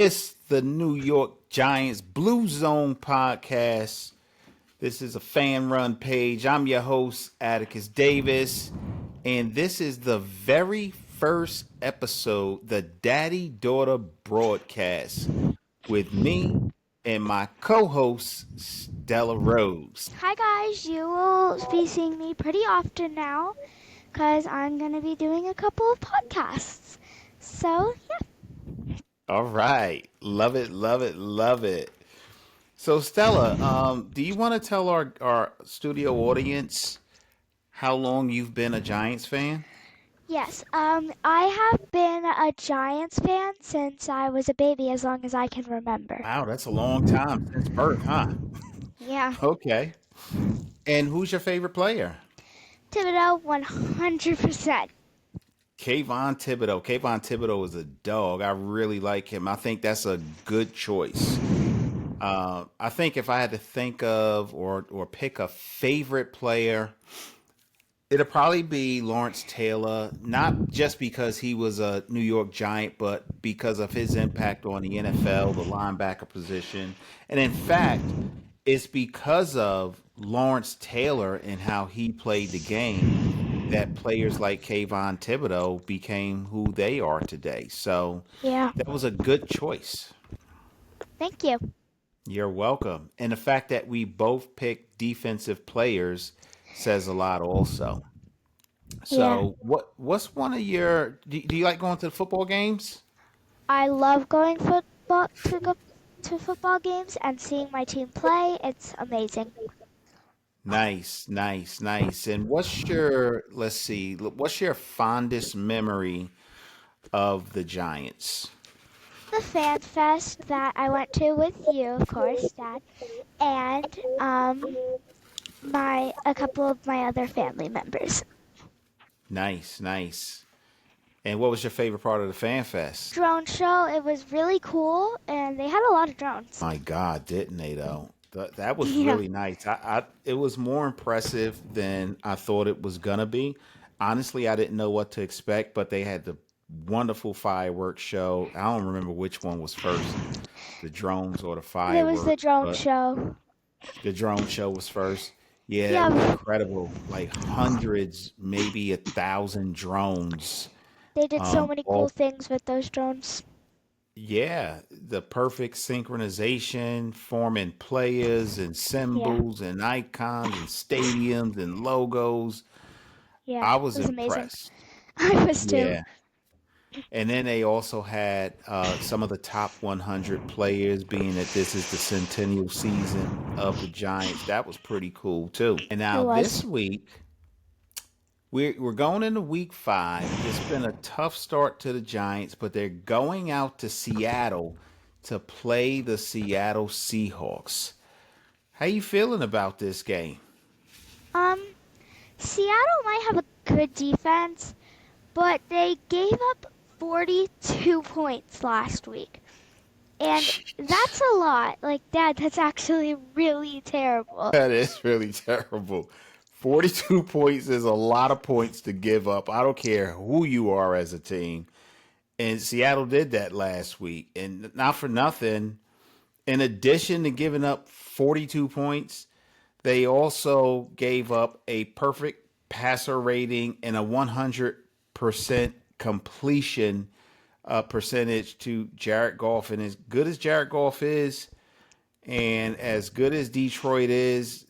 It's the New York Giants Blue Zone podcast. This is a fan run page. I'm your host, Atticus Davis, and this is the very first episode, the Daddy Daughter broadcast, with me and my co host, Stella Rose. Hi guys, you will be seeing me pretty often now because I'm going to be doing a couple of podcasts. So, yeah. All right. Love it, love it, love it. So, Stella, do you want to tell our studio audience how long you've been a Giants fan? Yes, I have been a Giants fan since I was a baby, as long as I can remember. Wow, that's a long time since birth, huh? Yeah. Okay. And who's your favorite player? Thibodeau, 100%. Kayvon Thibodeau. Kayvon Thibodeau is a dog. I really like him. I think that's a good choice. I think if I had to think of or pick a favorite player, it'll probably be Lawrence Taylor, not just because he was a New York Giant, but because of his impact on the NFL, the linebacker position. And in fact, it's because of Lawrence Taylor and how he played the game that players like Kayvon Thibodeau became who they are today. So Yeah. that was a good choice. Thank you. You're welcome. And the fact that we both picked defensive players says a lot also. Yeah. So what's one of your do you like going to the football games? I love going to football games and seeing my team play. It's amazing. Nice, nice, nice. And what's your let's see, what's your fondest memory of the Giants? The fan fest that I went to with you, of course, Dad, and my a couple of my other family members. Nice, nice. And what was your favorite part of the fan fest? Drone show. It was really cool, and they had a lot of drones. My God, didn't they though? That was Yeah. really nice. It was more impressive than I thought it was gonna be. Honestly, I didn't know what to expect, but they had the wonderful fireworks show. I don't remember which one was first, the drones or the There was the fireworks, drone but show. the drone show was first. Yeah, it was Yeah, incredible. Like hundreds, maybe 1,000 drones. they did so many cool All things with those drones. Yeah, the perfect synchronization, forming players and Yeah, symbols and icons and stadiums and logos. yeah, I it was was amazing. impressed. I was too. Yeah. And then they also had some of the top 100 players, being that this is the centennial season of the Giants. That was pretty cool too. And It now was. this week, we're going into week 5. It's been a tough start to the Giants, but they're going out to Seattle to play the Seattle Seahawks. How you feeling about this game? Um, Seattle might have a good defense, but they gave up 42 points last week. And that's a lot. Like, Dad, that's actually really terrible. That is really terrible. 42 points is a lot of points to give up. I don't care who you are as a team. And Seattle did that last week. And not for nothing, in addition to giving up 42 points, they also gave up a perfect passer rating and a 100% completion percentage to Jared Goff. And as good as Jared Goff is, and as good as Detroit is,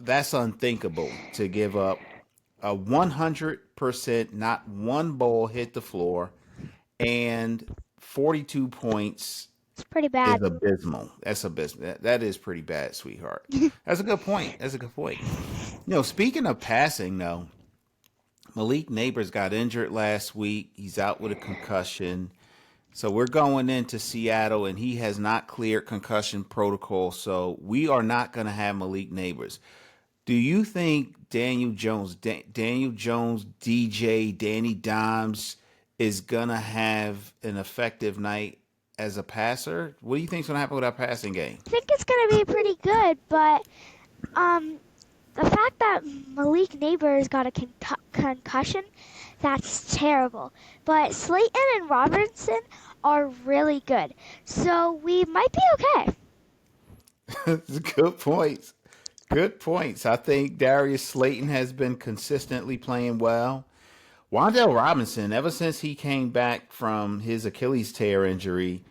that's unthinkable to give up a 100%, not one ball hit the floor, and 42 points It's pretty is bad. abysmal. That's abysmal. That is pretty bad, sweetheart. That's a good point. That's a good point. Speaking of passing, though, Malik Neighbors got injured last week. He's out with a concussion. So we're going into Seattle, and he has not cleared concussion protocol. So we are not going to have Malik Neighbors. Do you think Daniel Jones, DJ, Danny Dimes is going to have an effective night as a passer? What do you think is going to happen with our passing game? I think it's going to be pretty good, but um, the fact that Malik Neighbors got a concussion, that's terrible. But Slayton and Robertson are really good. So we might be okay. Good points. Good points. I think Darius Slayton has been consistently playing well. Wandale Robinson, ever since he came back from his Achilles tear injury,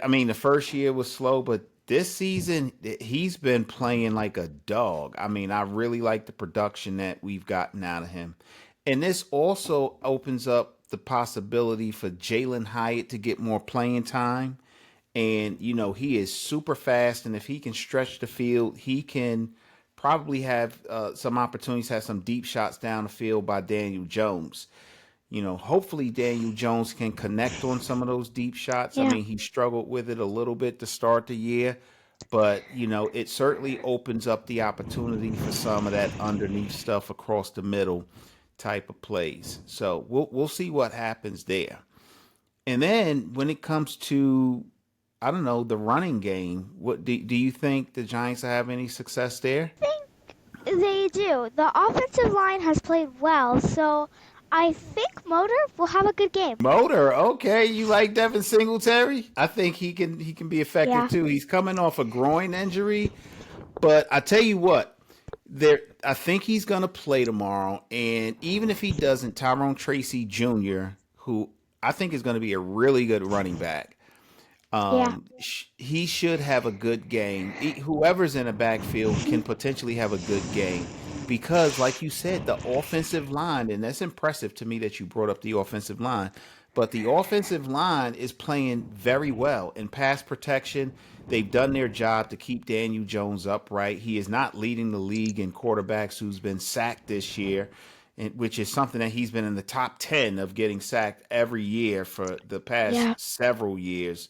I mean, the first year was slow, but this season he's been playing like a dog. I mean, I really like the production that we've gotten out of him. And this also opens up the possibility for Jalen Hyatt to get more playing time. And, he is super fast. And if he can stretch the field, he can probably have some opportunities, have some deep shots down the field by Daniel Jones. Hopefully Daniel Jones can connect on some of those deep shots. I Yeah. mean, he struggled with it a little bit to start the year, but it certainly opens up the opportunity for some of that underneath stuff across the middle type of plays. So we'll see what happens there. And then when it comes to, I don't know, the running game, what do you think the Giants will have any success there? Think they do. The offensive line has played well, so I think Motor will have a good game. Motor, okay, you like Devin Singletary? I think he can be effective Yeah. too. He's coming off a groin injury, but I tell you what, I think he's gonna play tomorrow. And even if he doesn't, Tyrone Tracy Jr., who I think is going to be a really good running back, Yeah. he should have a good game. Whoever's in the backfield can potentially have a good game because, like you said, the offensive line, and that's impressive to me that you brought up the offensive line, but the offensive line is playing very well in pass protection. They've done their job to keep Daniel Jones upright. He is not leading the league in quarterbacks who's been sacked this year, which is something that he's been in the top 10 of getting sacked every year for the past Yeah. several years.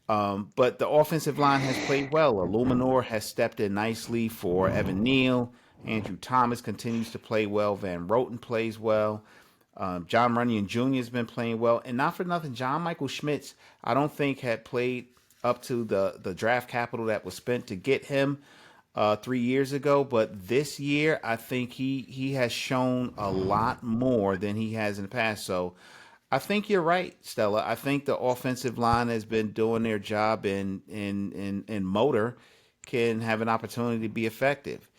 But the offensive line has played well. Illuminor has stepped in nicely for Evan Neal. Andrew Thomas continues to play well. Van Roten plays well. John Runyon Jr. has been playing well. And not for nothing, John Michael Schmitz, I don't think had played up to the draft capital that was spent to get him 3 years ago. But this year, I think he has shown a lot more than he has in the past. So I think you're right, Stella. I think the offensive line has been doing their job, and Motor can have an opportunity to be effective.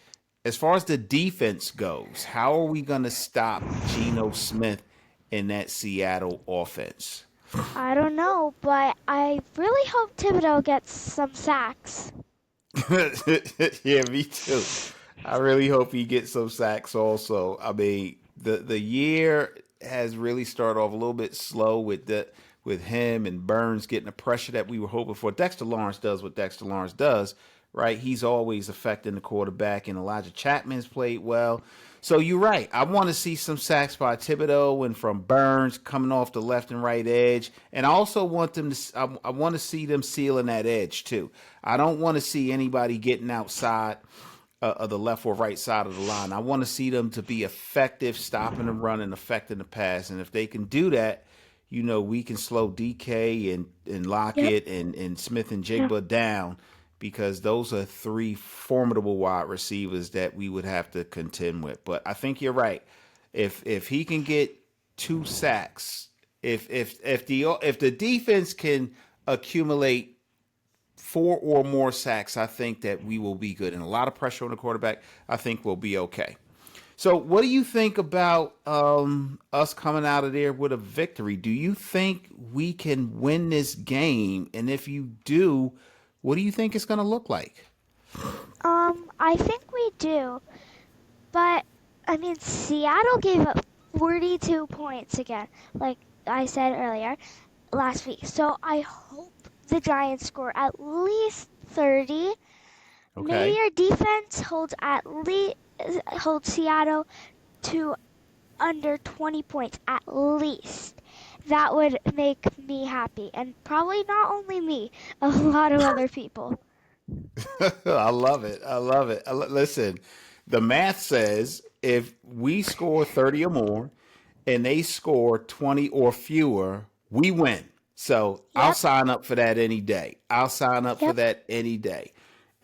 As far as the defense goes, how are we going to stop Geno Smith in that Seattle offense? I don't know, but I really hope Thibodeau gets some sacks. Yeah, me too. I really hope he gets some sacks also. I mean, the year has really started off a little bit slow with him and Burns getting the pressure that we were hoping for. Dexter Lawrence does what Dexter Lawrence does, right? He's always affecting the quarterback, and Elijah Chapman's played well. So you're right. I want to see some sacks by Thibodeau and from Burns coming off the left and right edge, and I also want them to. I want to see them sealing that edge too. I don't want to see anybody getting outside of the left or right side of the line. I want to see them to be effective, stopping the run and affecting the pass. And if they can do that, we can slow DK and Yep. Lockett and Smith and Yeah. Jigba down because those are three formidable wide receivers that we would have to contend with. But I think you're right. If he can get 2 sacks, if the defense can accumulate 4 or more sacks, I think that we will be good. And a lot of pressure on the quarterback, I think we'll be okay. So, what do you think about us coming out of there with a victory? Do you think we can win this game? And if you do, what do you think it's going to look like? I think we do, but I mean, Seattle gave up 42 points again, like I said earlier last week. So I hope the Giants score at least 30. Maybe Okay. our defense holds Seattle to under 20 points at least. That would make me happy, and probably not only me, a lot of other people. I love it. I love it. Listen, the math says if we score 30 or more and they score 20 or fewer, we win. So I'll Yep, sign up for that any day. I'll sign up for yep, that any day.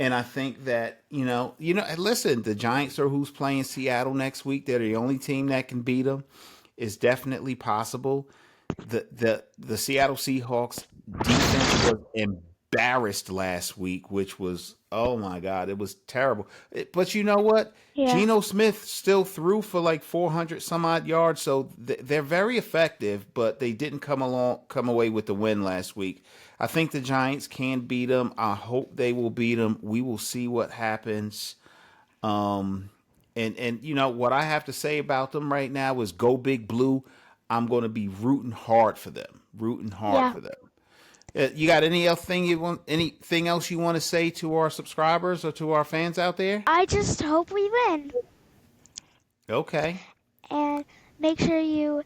And I think that, listen, the Giants are who's playing Seattle next week. They're the only team that can beat them. It's definitely possible. The Seattle Seahawks defense was embarrassed last week, which was, oh my god, it was terrible. But you know what? Yeah. Geno Smith still threw for like 400 some odd yards, so they're very effective. But they didn't come away with the win last week. I think the Giants can beat them. I hope they will beat them. We will see what happens. Um, and you know what I have to say about them right now is go big blue. I'm going to be rooting hard for them. Rooting hard Yeah. for them. You got anything else you want to say to our subscribers or to our fans out there? I just hope we win. Okay. And make sure you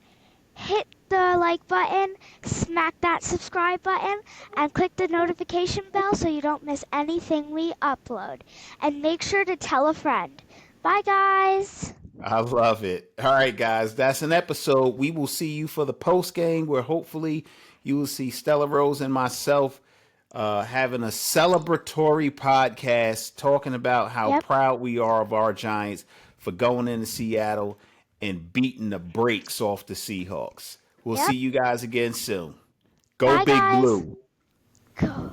hit the like button, smack that subscribe button, and click the notification bell so you don't miss anything we upload. And make sure to tell a friend. Bye, guys. I love it. All right, guys, that's an episode. We will see you for the post game where hopefully you will see Stella Rose and myself having a celebratory podcast talking about how Yep. proud we are of our Giants for going into Seattle and beating the brakes off the Seahawks. We'll see Yep. you guys again soon. Go Bye, Big guys. Blue. Go